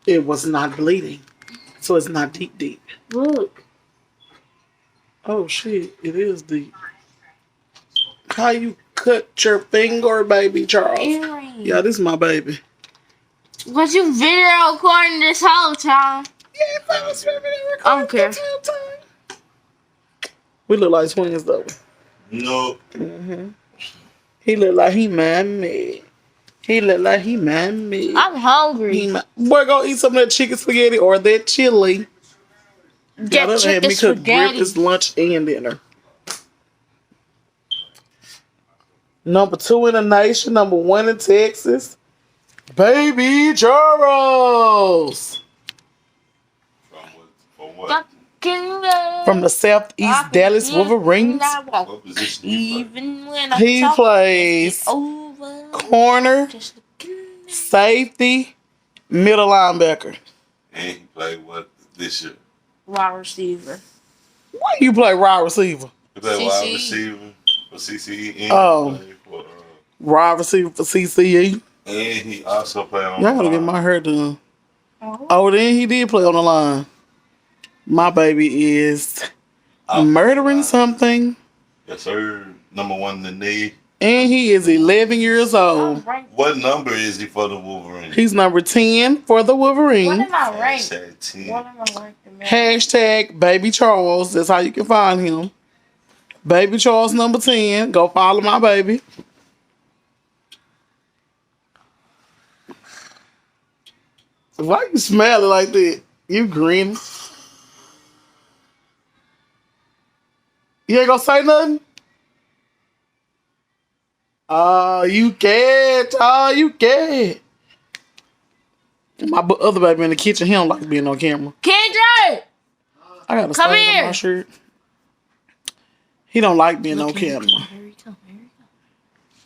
It was not bleeding. So it's not deep deep. Look. Oh shit, it is deep. How you cut your finger, baby Charles? Earring. Yeah, this is my baby. Was you video recording this whole time? Yeah, if I was video recording I don't care. this whole time. We look like twins though. No. He look like he me. He look like he me. I'm hungry. Boy, go eat some of that chicken spaghetti or that chili. That Y'all had chicken me cook spaghetti. breakfast, lunch, and dinner. Number 2 in the nation, number 1 in Texas. Baby Charles. From what? From the Southeast Dallas Wolverines. What position he play? Even when I He talk, plays it's over. corner, Just looking safety, middle linebacker. And he played what this year? wide receiver. Why you play wide receiver? He played wide CCE. receiver for CCE. And Oh. he played for, Wide receiver for CCE. and he also played on. Y'all gotta get my hair done. Oh. Oh, then he did play on the line. My baby is murdering something. Yes, sir. Number 1 in the knee. And he is 11 years old. What number is he for the Wolverines? He's number 10 for the What Wolverines. am I ranked? Hashtag 10. What am I ranked? Hashtag Baby Charles. That's how you can find him. Baby Charles number 10. Go follow my baby. Why you smiling like that? You grinning. You ain't gonna say nothing? Oh, you can't. Oh, you can't. My other baby in the kitchen, he don't like being on camera. Kendra! I got a Come stain on here. my shirt. He don't like being on camera. Here he come.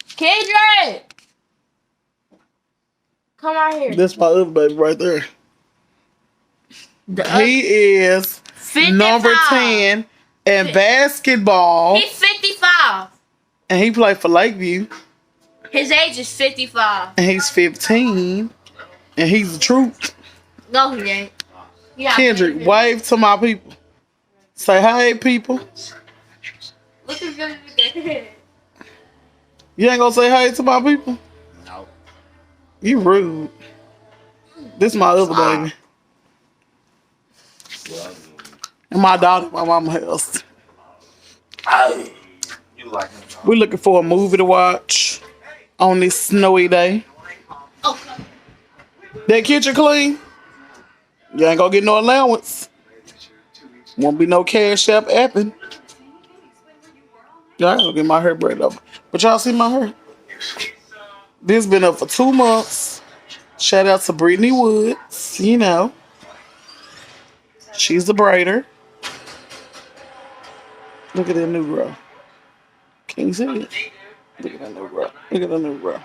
Kendra! Come out here. That's my other baby right there. The He is 55. number 10 in basketball, He's 55. and he played for Lakeview, His age is 55. and he's 15, and he's the truth. No, he ain't. Yeah, Kendrick, wave to my people. Say, hey, people. Look at him. You ain't gonna say hey to my people? No. You rude. This my other baby. And my daughter, my mama house. You like him? We're looking for a movie to watch on this snowy day. Okay. That kitchen clean? You ain't gonna get no allowance. Won't be no cash app apping. Y'all gotta get my hair braided up. But y'all see my hair? This been up for 2 months. Shout out to Brittany Woods, you know. She's the braider. Look at that new girl. Can you see it? Look at that new girl. Look at that new girl.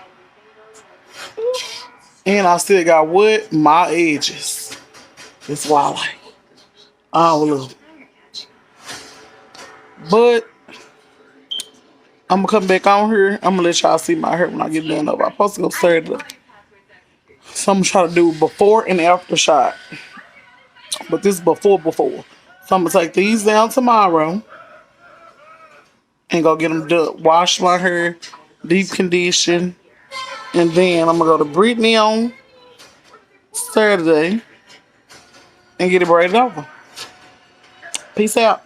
And I still got what? My edges. That's why I like all of them. But I'm gonna come back on here. I'm gonna let y'all see my hair when I get done up. I'm supposed to go Saturday. So I'm gonna try to do before and after shot. But this is before. So I'm gonna take these down tomorrow and go get them done. Wash my hair, deep condition. And then I'm gonna go to Brittany on Saturday and get it braided over. Peace out.